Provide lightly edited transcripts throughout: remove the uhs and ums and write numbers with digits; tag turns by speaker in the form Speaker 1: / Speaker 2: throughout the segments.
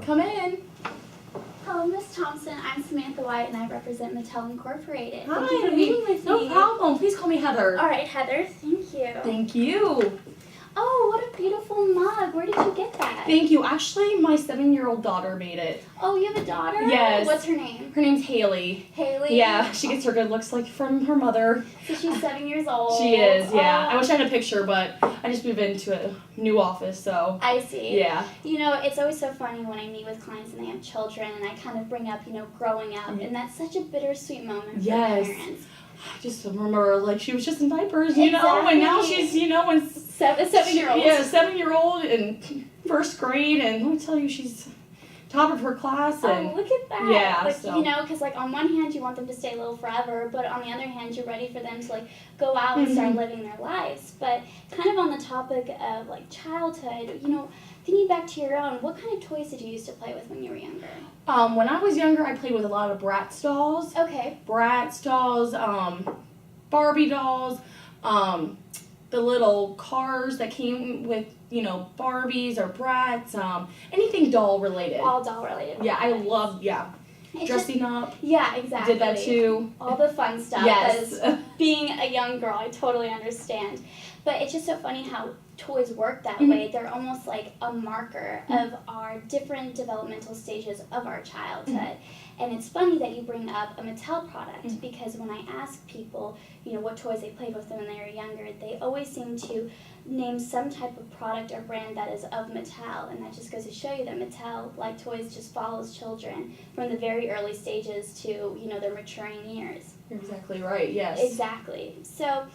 Speaker 1: Come in.
Speaker 2: Hello, Miss Thompson. I'm Samantha White, and I represent Mattel Incorporated.
Speaker 1: Hi.
Speaker 2: Thank you for meeting with
Speaker 1: No
Speaker 2: me.
Speaker 1: problem. Please call me Heather.
Speaker 2: All right, Heather. Thank you.
Speaker 1: Thank you.
Speaker 2: Oh, what a beautiful mug. Where did you get that?
Speaker 1: Thank you. Actually, my 7-year-old daughter made it.
Speaker 2: Oh, you have a daughter?
Speaker 1: Yes.
Speaker 2: What's her name?
Speaker 1: Her name's Haley.
Speaker 2: Haley?
Speaker 1: Yeah, she gets her good looks like from her mother.
Speaker 2: So she's 7 years old.
Speaker 1: She is, yeah.
Speaker 2: Oh.
Speaker 1: I wish I had a picture, but I just moved into a new office, so.
Speaker 2: I see.
Speaker 1: Yeah.
Speaker 2: You know, it's always so funny when I meet with clients and they have children, and I kind of bring up, growing up, and that's such a bittersweet moment
Speaker 1: Yes.
Speaker 2: for parents.
Speaker 1: I just remember, she was just in diapers, and now she's, in
Speaker 2: A 7-year-old.
Speaker 1: Yeah, a 7-year-old in first grade, and let me tell you, she's top of her class. And
Speaker 2: oh, look at that.
Speaker 1: Yeah,
Speaker 2: because on one hand you want them to stay little forever, but on the other hand you're ready for them to go out and start living their lives. But kind of on the topic of childhood, thinking back to your own, what kind of toys did you used to play with when you were younger?
Speaker 1: When I was younger, I played with a lot of Bratz dolls.
Speaker 2: Okay.
Speaker 1: Bratz dolls, Barbie dolls, the little cars that came with, Barbies or Bratz, anything doll related.
Speaker 2: All doll related.
Speaker 1: Yeah, I love, dressing up.
Speaker 2: Yeah, exactly.
Speaker 1: Did that too.
Speaker 2: All the fun stuff.
Speaker 1: Yes.
Speaker 2: Because being a young girl, I totally understand. But it's just so funny how toys work that way. They're almost like a marker of our different developmental stages of our childhood. And it's funny that you bring up a Mattel product because when I ask people, what toys they played with when they were younger, they always seem to name some type of product or brand that is of Mattel. And that just goes to show you that Mattel, like toys, just follows children from the very early stages to, their maturing years.
Speaker 1: You're exactly right, yes.
Speaker 2: Exactly. So,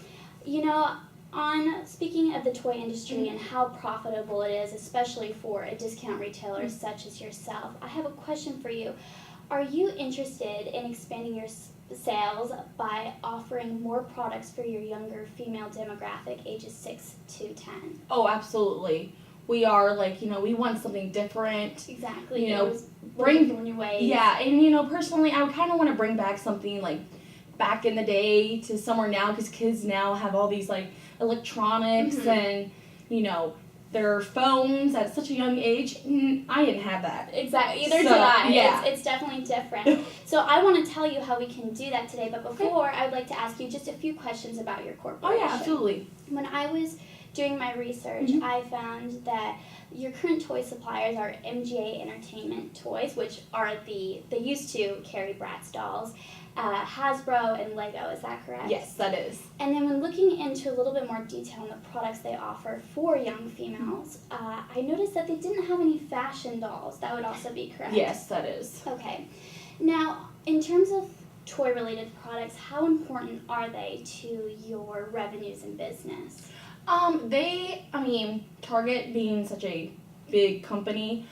Speaker 2: on speaking of the toy industry and how profitable it is, especially for a discount retailer such as yourself, I have a question for you. Are you interested in expanding your sales by offering more products for your younger female demographic, ages 6 to 10?
Speaker 1: Oh, absolutely. We are we want something different.
Speaker 2: Exactly.
Speaker 1: Bring
Speaker 2: new ways.
Speaker 1: Yeah, and personally, I kind of want to bring back something back in the day to somewhere now, because kids now have all these electronics and their phones at such a young age. I didn't have that.
Speaker 2: Exactly. Either did I.
Speaker 1: Yeah.
Speaker 2: It's definitely different. So I want to tell you how we can do that today, but before, I would like to ask you just a few questions about your corporation.
Speaker 1: Oh, yeah, absolutely.
Speaker 2: When I was doing my research, I found that your current toy suppliers are MGA Entertainment Toys, which are they used to carry Bratz dolls, Hasbro, and Lego. Is that correct?
Speaker 1: Yes, that is.
Speaker 2: And then when looking into a little bit more detail on the products they offer for young females, I noticed that they didn't have any fashion dolls. That would also be correct?
Speaker 1: Yes, that is.
Speaker 2: Okay. Now, in terms of toy-related products, how important are they to your revenues and business?
Speaker 1: Target being such a big company,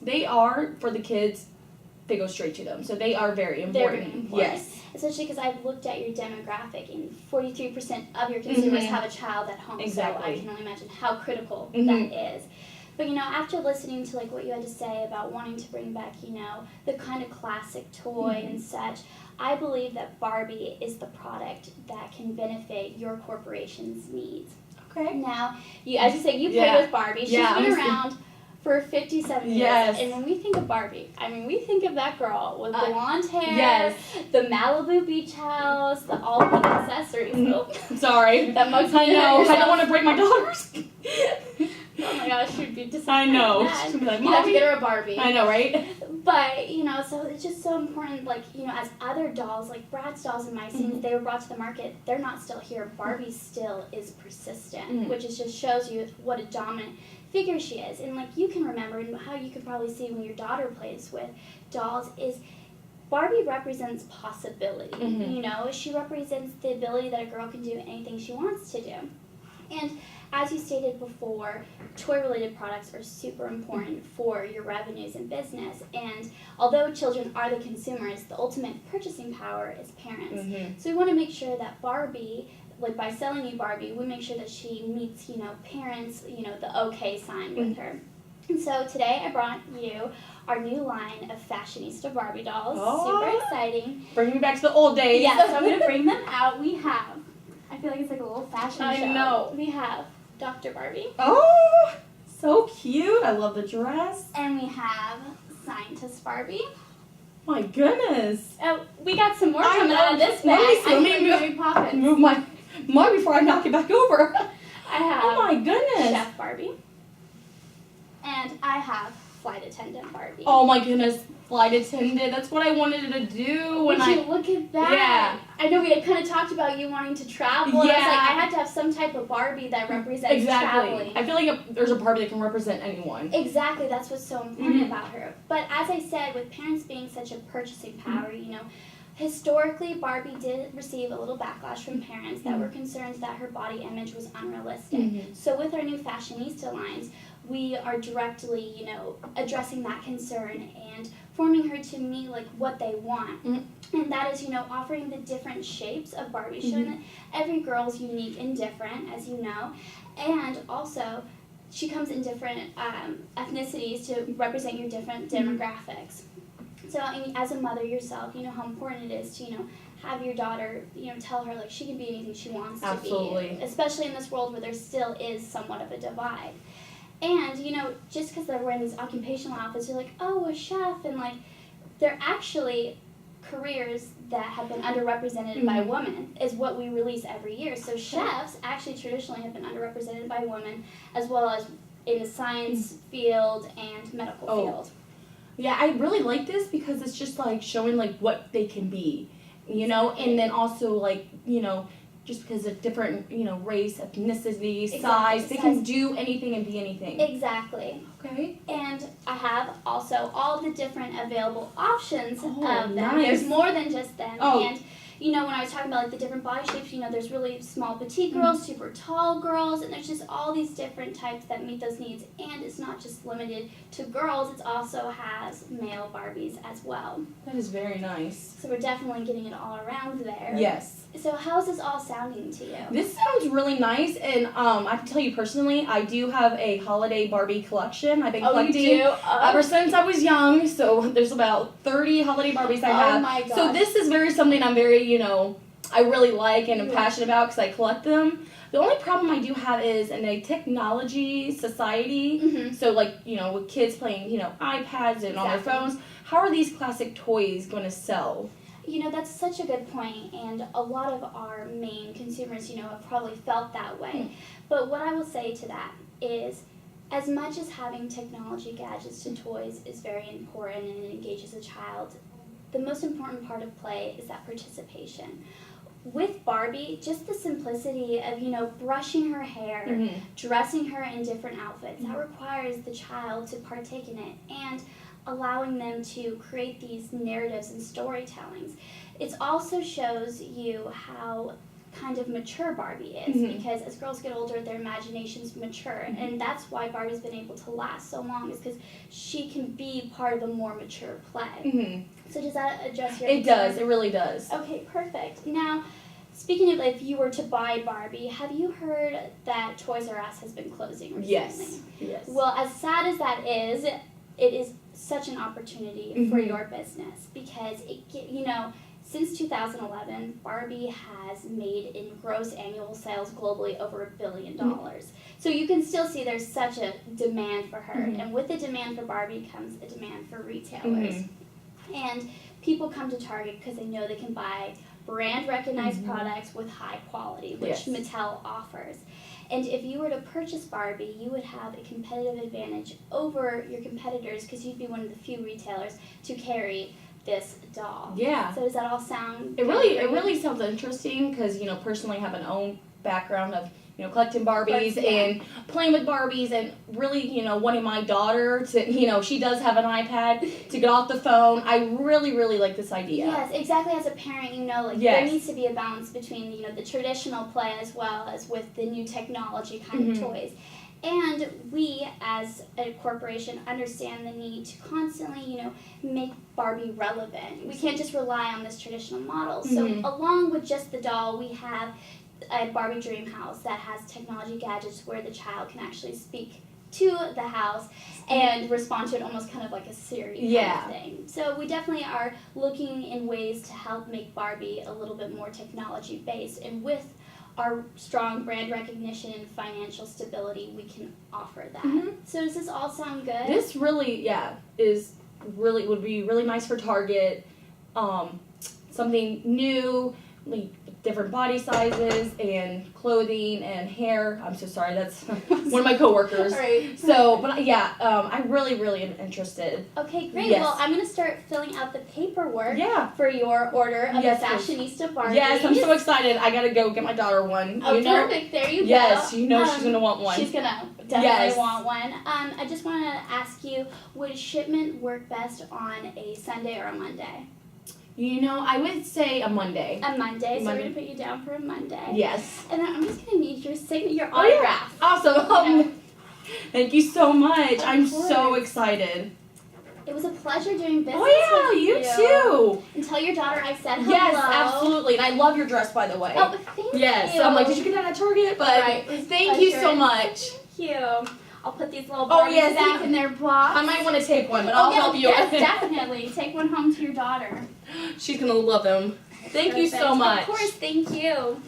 Speaker 1: they are, for the kids, they go straight to them. So they are very important.
Speaker 2: Very important.
Speaker 1: Yes.
Speaker 2: Especially because I've looked at your demographic, and 43% of your consumers have a child at home.
Speaker 1: Exactly.
Speaker 2: So I can only imagine how critical that is. But, after listening to, what you had to say about wanting to bring back, the kind of classic toy and such, I believe that Barbie is the product that can benefit your corporation's needs.
Speaker 1: Okay.
Speaker 2: Now, as you say, you played with Barbie. She's been around for 57 years.
Speaker 1: Yes.
Speaker 2: And when we think of Barbie, we think of that girl with blonde hair, the Malibu beach house, the all pink accessories.
Speaker 1: Sorry.
Speaker 2: That mug's
Speaker 1: I know. I don't want to break my daughters.
Speaker 2: Oh my gosh, she'd be disappointed.
Speaker 1: I know.
Speaker 2: She's
Speaker 1: gonna be like,
Speaker 2: you have to
Speaker 1: Mommy?
Speaker 2: get her a Barbie.
Speaker 1: I know, right?
Speaker 2: But, so it's just so important, as other dolls, like Bratz dolls and my scenes, they were brought to the market, they're not still here. Barbie still is persistent, which just shows you what a dominant figure she is. And you can remember, and how you can probably see when your daughter plays with dolls, is Barbie represents possibility. She represents the ability that a girl can do anything she wants to do. And as you stated before, toy-related products are super important for your revenues and business. And although children are the consumers, the ultimate purchasing power is parents. So we want to make sure that Barbie, by selling you Barbie, we make sure that she meets, parents, the okay sign with her. And so today I brought you our new line of fashionista Barbie dolls. Super exciting.
Speaker 1: Bring me back to the old days.
Speaker 2: Yeah, so I'm going to bring them out. We have, I feel like it's like a little fashion show.
Speaker 1: I know.
Speaker 2: We have Dr. Barbie.
Speaker 1: Oh, So cute. I love the dress.
Speaker 2: And we have Scientist Barbie.
Speaker 1: My goodness.
Speaker 2: Oh, we got some more
Speaker 1: I
Speaker 2: coming
Speaker 1: know.
Speaker 2: out of this
Speaker 1: Let me
Speaker 2: bag.
Speaker 1: see. Let me
Speaker 2: I'm
Speaker 1: move-
Speaker 2: Mary Poppins.
Speaker 1: Move my mug before I knock it back over.
Speaker 2: I have
Speaker 1: Oh my goodness.
Speaker 2: Chef Barbie. And I have Flight Attendant Barbie.
Speaker 1: Oh my goodness. Flight attendant. That's what I wanted to do when
Speaker 2: Would you look at that?
Speaker 1: Yeah.
Speaker 2: I know we had kind of talked about you wanting to travel. And I was
Speaker 1: Yeah.
Speaker 2: like, I had to have some type of Barbie that represents
Speaker 1: Exactly.
Speaker 2: traveling.
Speaker 1: I feel like there's a Barbie that can represent anyone.
Speaker 2: Exactly, that's what's so important
Speaker 1: Mhm.
Speaker 2: about her. But as I said, with parents being such a purchasing power, you know, historically Barbie did receive a little backlash from parents that were concerned that her body image was unrealistic.
Speaker 1: Mhm.
Speaker 2: So with our new Fashionista lines, we are directly, you know, addressing that concern and forming her to meet like what they want.
Speaker 1: Mhm.
Speaker 2: And that is, you know, offering the different shapes of Barbie, showing that every girl's unique and different, as you know. And also, she comes in different ethnicities to represent your different demographics. So, I mean, as a mother yourself, you know how important it is to, you know, have your daughter, you know, tell her like she can be anything she wants to
Speaker 1: Absolutely.
Speaker 2: be. Especially in this world where there still is somewhat of a divide. And, you know, just because they're wearing these occupational outfits, you're like, oh, a chef, and like, they're actually careers that have been underrepresented by women is what we release every year. So chefs actually traditionally have been underrepresented by women, as well as in the science field and medical field.
Speaker 1: Yeah, I really like this because it's just like showing like what they can be, you know, and then also like, you know, just because of different, you know, race, ethnicity, size, they can do anything and be anything.
Speaker 2: Exactly.
Speaker 1: Okay.
Speaker 2: And I have also all the different available options of them.
Speaker 1: Nice.
Speaker 2: There's more than just them.
Speaker 1: Oh.
Speaker 2: And, you know, when I was talking about like the different body shapes, you know, there's really small petite girls, super tall girls, and there's just all these different types that meet those needs. And it's not just limited to girls, it also has male Barbies as well.
Speaker 1: That is very nice.
Speaker 2: So we're definitely getting it all around there.
Speaker 1: Yes.
Speaker 2: So how's this all sounding to you?
Speaker 1: This sounds really nice, and I can tell you personally, I do have a holiday Barbie collection. I've been collecting
Speaker 2: you do?
Speaker 1: ever since I was young, so there's about 30 holiday Barbies I have.
Speaker 2: Oh my gosh.
Speaker 1: So this is something I'm very, you know, I really like and am passionate about because I collect them. The only problem I do have is in a technology society, so like, you know, with kids playing, you know, iPads and on their phones, how are these classic toys going to sell?
Speaker 2: You know, that's such a good point, and a lot of our main consumers, you know, have probably felt that way. But what I will say to that is, as much as having technology gadgets to toys is very important and it engages a child, the most important part of play is that participation. With Barbie, just the simplicity of, you know, brushing her hair, dressing her in different outfits, that requires the child to partake in it, and allowing them to create these narratives and storytellings. It also shows you how kind of mature Barbie is, because as girls get older, their imaginations mature, and that's why Barbie's been able to last so long, is because she can be part of a more mature play. So does that address your
Speaker 1: It does. It really does.
Speaker 2: Okay, perfect. Now, speaking of if you were to buy Barbie, have you heard that Toys R Us has been closing recently?
Speaker 1: Yes.
Speaker 2: Well, as sad as that is, it is such an opportunity for your business, because you know, since 2011, Barbie has made in gross annual sales globally over $1 billion. So you can still see there's such a demand for her, and with the demand for Barbie comes a demand for retailers. And people come to Target because they know they can buy brand recognized products with high quality, which Mattel offers. And if you were to purchase Barbie, you would have a competitive advantage over your competitors because you'd be one of the few retailers to carry this doll.
Speaker 1: Yeah.
Speaker 2: So does that all sound?
Speaker 1: It really sounds interesting because, you know, personally I have an own background of, you know, collecting Barbies and playing with Barbies, and really, you know, wanting my daughter to, you know, she does have an iPad, to get off the phone. I really, really like this idea.
Speaker 2: Yes, exactly. As a parent, you know, like there needs to be a balance between, you know, the traditional play as well as with the new technology kind of toys. And we, as a corporation, understand the need to constantly, you know, make Barbie relevant. We can't just rely on this traditional model. So along with just the doll, we have a Barbie Dream House that has technology gadgets where the child can actually speak to the house and respond to it almost kind of like a Siri kind of thing. So we definitely are looking in ways to help make Barbie a little bit more technology based. And with our strong brand recognition and financial stability, we can offer that.
Speaker 1: Mhm.
Speaker 2: So does this all sound good?
Speaker 1: This really, would be really nice for Target. Something new, like different body sizes and clothing and hair. I'm so sorry, that's one of my coworkers.
Speaker 2: Right.
Speaker 1: So, but yeah, I really am interested.
Speaker 2: Okay, great.
Speaker 1: Yes.
Speaker 2: Well, I'm going to start filling out the paperwork
Speaker 1: Yeah.
Speaker 2: for your order of
Speaker 1: Yes,
Speaker 2: the
Speaker 1: please.
Speaker 2: Fashionista Barbies.
Speaker 1: Yes, I'm so excited. I gotta go get my daughter one.
Speaker 2: Oh,
Speaker 1: you know?
Speaker 2: perfect. There you
Speaker 1: Yes,
Speaker 2: go.
Speaker 1: you know she's gonna want one.
Speaker 2: She's going to definitely
Speaker 1: Yes.
Speaker 2: want one. I just want to ask you, would shipment work best on a Sunday or a Monday?
Speaker 1: You know, I would say a Monday.
Speaker 2: A Monday. So we're
Speaker 1: Monday.
Speaker 2: going to put you down for a Monday.
Speaker 1: Yes.
Speaker 2: And then I'm just going to need your signature, your
Speaker 1: Oh, yeah.
Speaker 2: autograph.
Speaker 1: Awesome. Thank you so much.
Speaker 2: Of
Speaker 1: I'm so
Speaker 2: course.
Speaker 1: excited.
Speaker 2: It was a pleasure doing business
Speaker 1: Oh
Speaker 2: with
Speaker 1: yeah, you too.
Speaker 2: And tell your daughter I said hello.
Speaker 1: Yes, absolutely. And I love your dress, by the way.
Speaker 2: Oh, thank
Speaker 1: yes.
Speaker 2: you.
Speaker 1: I'm like, did you get that at Target? But
Speaker 2: Right, it was a
Speaker 1: thank you so
Speaker 2: pleasure.
Speaker 1: much.
Speaker 2: Thank you. I'll put these little
Speaker 1: Oh,
Speaker 2: Barbies
Speaker 1: yes,
Speaker 2: back
Speaker 1: you-
Speaker 2: in their box.
Speaker 1: I might want to take one, but I'll
Speaker 2: yeah,
Speaker 1: help you.
Speaker 2: Yes, definitely. Take one home to your daughter.
Speaker 1: She's gonna love them. Thank you so
Speaker 2: Perfect.
Speaker 1: much.
Speaker 2: Of course, thank you.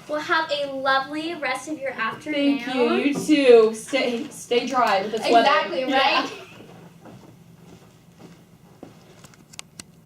Speaker 2: Well, have a lovely rest of your afternoon.
Speaker 1: Thank you. You too. Stay dry with this weather.
Speaker 2: Exactly, right?
Speaker 1: Yeah.